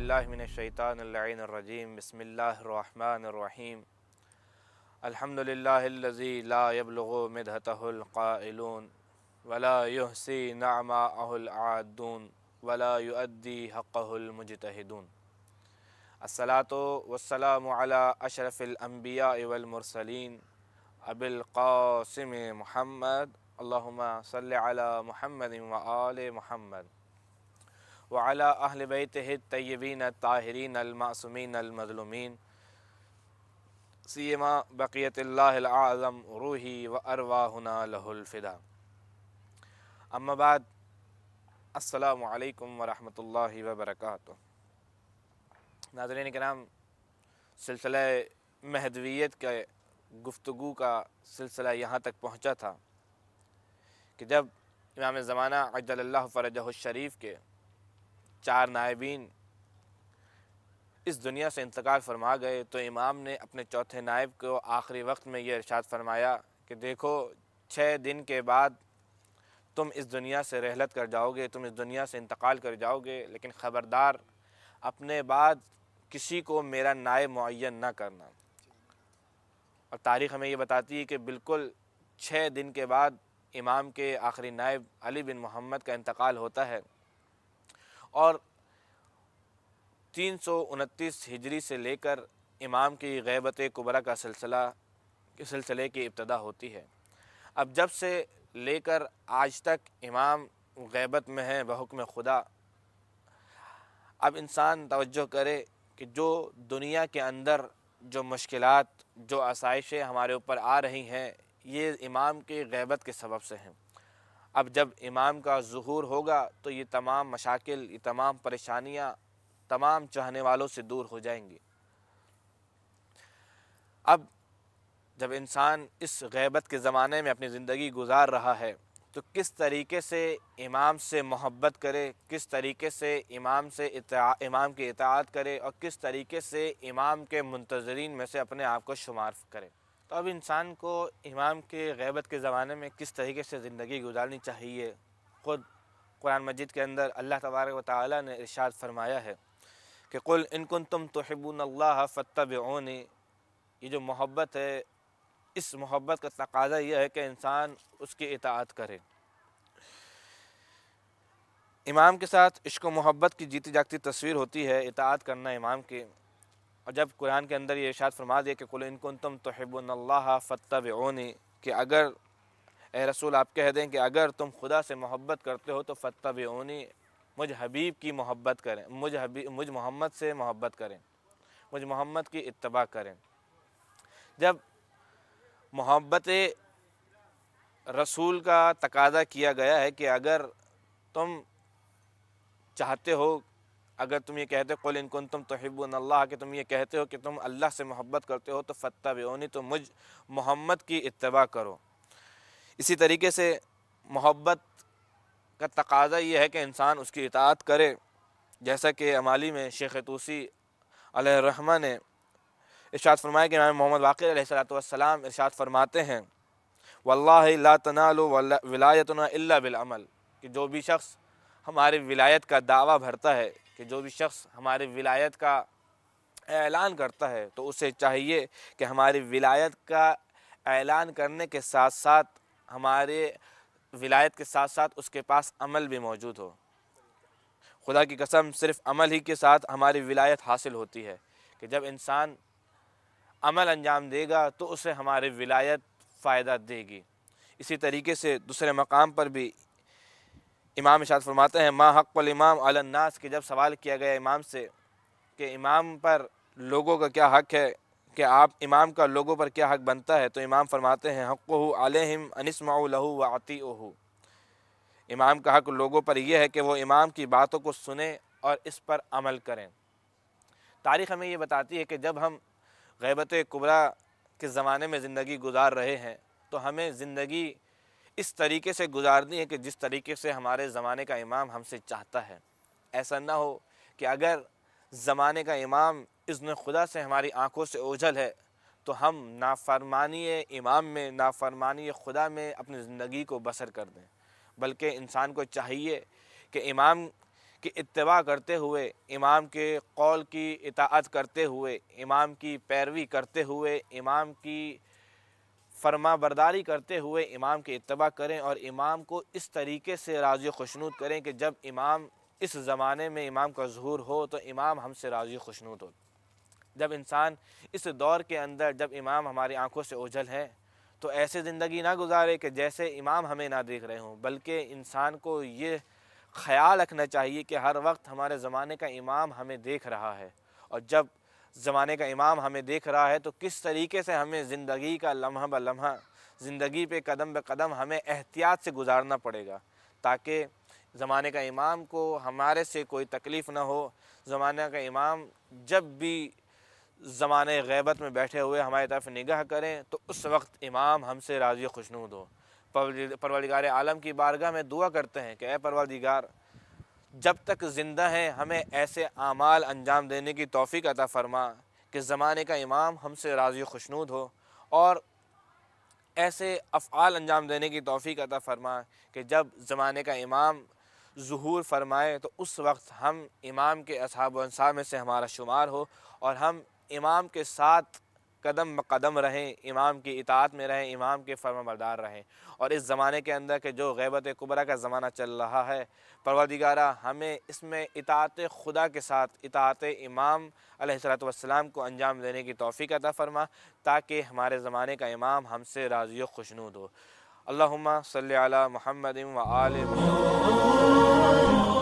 باللہ من الشیطان اللعین الرجیم بسم اللہ الرحمن الرحیم الحمدللہ الذی لا یبلغ مدحتہ القائلون ولا یحصی نعماءہ العادون ولا یؤدی حقہ المجتہدون الصلاۃ والسلام علی اشرف الانبیاء والمرسلین ابی القاسم محمد اللہم صلی علی محمد وآل محمد وعلى اہل بیتہ الطیبین الطاہرین المعصومین المظلومین سیما بقیت اللہ العظم روحی وارواحنا لہ الفدا اما بعد السلام علیکم ورحمۃ اللہ وبرکاتہ۔ ناظرین کرام، سلسلہ مہدویت کے گفتگو کا سلسلہ یہاں تک پہنچا تھا کہ جب امام زمانہ عجل اللہ فرجہ الشریف کے 4 نائبین اس دنیا سے انتقال فرما گئے تو امام نے اپنے چوتھے نائب کو آخری وقت میں یہ ارشاد فرمایا کہ دیکھو 6 دن کے بعد تم اس دنیا سے رحلت کر جاؤ گے، تم اس دنیا سے انتقال کر جاؤ گے، لیکن خبردار اپنے بعد کسی کو میرا نائب معین نہ کرنا۔ اور تاریخ ہمیں یہ بتاتی ہے کہ بالکل 6 دن کے بعد امام کے آخری نائب علی بن محمد کا انتقال ہوتا ہے اور 329 ہجری سے لے کر امام کی غیبت کبریٰ کا سلسلے کی ابتدا ہوتی ہے۔ اب جب سے لے کر آج تک امام غیبت میں ہیں بحکم خدا۔ اب انسان توجہ کرے کہ جو دنیا کے اندر جو مشکلات، جو آسائشیں ہمارے اوپر آ رہی ہیں، یہ امام کی غیبت کے سبب سے ہیں۔ اب جب امام کا ظہور ہوگا تو یہ تمام مشاکل، یہ تمام پریشانیاں تمام چاہنے والوں سے دور ہو جائیں گی۔ اب جب انسان اس غیبت کے زمانے میں اپنی زندگی گزار رہا ہے تو کس طریقے سے امام سے محبت کرے، کس طریقے سے امام کی اطاعت کرے اور کس طریقے سے امام کے منتظرین میں سے اپنے آپ کو شمار کرے۔ تو اب انسان کو امام کے غیبت کے زمانے میں کس طریقے سے زندگی گزارنی چاہیے۔ خود قرآن مجید کے اندر اللہ تبارک و تعالی نے ارشاد فرمایا ہے کہ قل ان کنتم تحبون اللہ فاتبعونی۔ یہ جو محبت ہے، اس محبت کا تقاضا یہ ہے کہ انسان اس کی اطاعت کرے۔ امام کے ساتھ عشق و محبت کی جیتی جاگتی تصویر ہوتی ہے اطاعت کرنا امام کی۔ اور جب قرآن کے اندر یہ ارشاد فرما دیا کہ قل ان کنتم تحبون اللہ فاتبعونی، کہ اگر اے رسول آپ کہہ دیں کہ اگر تم خدا سے محبت کرتے ہو تو فاتبعونی، مجھ حبیب کی محبت کریں، مجھ محمد سے محبت کریں، مجھ محمد کی اتباع کریں۔ جب محبت رسول کا تقاضا کیا گیا ہے کہ اگر تم چاہتے ہو، اگر تم یہ کہتے ہو قل ان کنتم تحبون اللہ، کہ تم یہ کہتے ہو کہ تم اللہ سے محبت کرتے ہو تو فاتبعونی، تو مجھ محمد کی اتباع کرو۔ اسی طریقے سے محبت کا تقاضا یہ ہے کہ انسان اس کی اطاعت کرے، جیسا کہ امالی میں شیخ طوسی علیہ الرحمہ نے ارشاد فرمایا کہ امام محمد باقر علیہ السلام ارشاد فرماتے ہیں واللہ لا تنال ولایتنا الا بالعمل، کہ جو بھی شخص ہماری ولایت کا دعویٰ بھرتا ہے، کہ جو بھی شخص ہماری ولایت کا اعلان کرتا ہے تو اسے چاہیے کہ ہماری ولایت کا اعلان کرنے کے ساتھ ساتھ ہمارے ولایت کے ساتھ ساتھ اس کے پاس عمل بھی موجود ہو۔ خدا کی قسم صرف عمل ہی کے ساتھ ہماری ولایت حاصل ہوتی ہے، کہ جب انسان عمل انجام دے گا تو اسے ہماری ولایت فائدہ دے گی۔ اسی طریقے سے دوسرے مقام پر بھی امام ارشاد فرماتے ہیں ما حق الامام علی الناس، کہ جب سوال کیا گیا امام سے کہ امام پر لوگوں کا کیا حق ہے، کہ آپ امام کا لوگوں پر کیا حق بنتا ہے، تو امام فرماتے ہیں حقہ علیہم ان اسمعوا لہ واطیعوہ۔ امام کا حق لوگوں پر یہ ہے کہ وہ امام کی باتوں کو سنیں اور اس پر عمل کریں۔ تاریخ ہمیں یہ بتاتی ہے کہ جب ہم غیبت کبریٰ کے زمانے میں زندگی گزار رہے ہیں تو ہمیں زندگی اس طریقے سے گزارنی ہے کہ جس طریقے سے ہمارے زمانے کا امام ہم سے چاہتا ہے۔ ایسا نہ ہو کہ اگر زمانے کا امام اذن خدا سے ہماری آنکھوں سے اوجھل ہے تو ہم نافرمانی امام میں، نافرمانی خدا میں اپنی زندگی کو بسر کر دیں، بلکہ انسان کو چاہیے کہ امام کہ اتباع کرتے ہوئے، امام کے قول کی اطاعت کرتے ہوئے، امام کی پیروی کرتے ہوئے، امام کی فرما برداری کرتے ہوئے امام کی اتباع کریں، اور امام کو اس طریقے سے راضی و خوشنود کریں کہ جب امام اس زمانے میں امام کا ظہور ہو تو امام ہم سے راضی و خوشنود ہو۔ جب انسان اس دور کے اندر جب امام ہماری آنکھوں سے اوجھل ہے تو ایسے زندگی نہ گزارے کہ جیسے امام ہمیں نہ دیکھ رہے ہوں، بلکہ انسان کو یہ خیال رکھنا چاہیے کہ ہر وقت ہمارے زمانے کا امام ہمیں دیکھ رہا ہے، اور جب زمانے کا امام ہمیں دیکھ رہا ہے تو کس طریقے سے ہمیں زندگی کا لمحہ بہ لمحہ، زندگی پہ قدم بہ قدم ہمیں احتیاط سے گزارنا پڑے گا، تاکہ زمانے کا امام کو ہمارے سے کوئی تکلیف نہ ہو۔ زمانہ کا امام جب بھی زمانے غیبت میں بیٹھے ہوئے ہماری طرف نگاہ کریں تو اس وقت امام ہم سے راضی و خوشنود ہو۔ پروردگار عالم کی بارگاہ میں دعا کرتے ہیں کہ اے پروردگار، جب تک زندہ ہیں ہمیں ایسے اعمال انجام دینے کی توفیق عطا فرما کہ زمانے کا امام ہم سے راضی و خوشنود ہو، اور ایسے افعال انجام دینے کی توفیق عطا فرما کہ جب زمانے کا امام ظہور فرمائے تو اس وقت ہم امام کے اصحاب و انصار میں سے ہمارا شمار ہو، اور ہم امام کے ساتھ قدم بقدم رہیں، امام کی اطاعت میں رہیں، امام کے فرما بردار رہیں۔ اور اس زمانے کے اندر کہ جو غیبت کبریٰ کا زمانہ چل رہا ہے، پروردگارہ ہمیں اس میں اطاعت خدا کے ساتھ اطاعت امام علیہ السلام کو انجام دینے کی توفیق عطا فرما، تاکہ ہمارے زمانے کا امام ہم سے راضی و خوشنود ہو۔ اللہم صلی علی محمد و آل محمد۔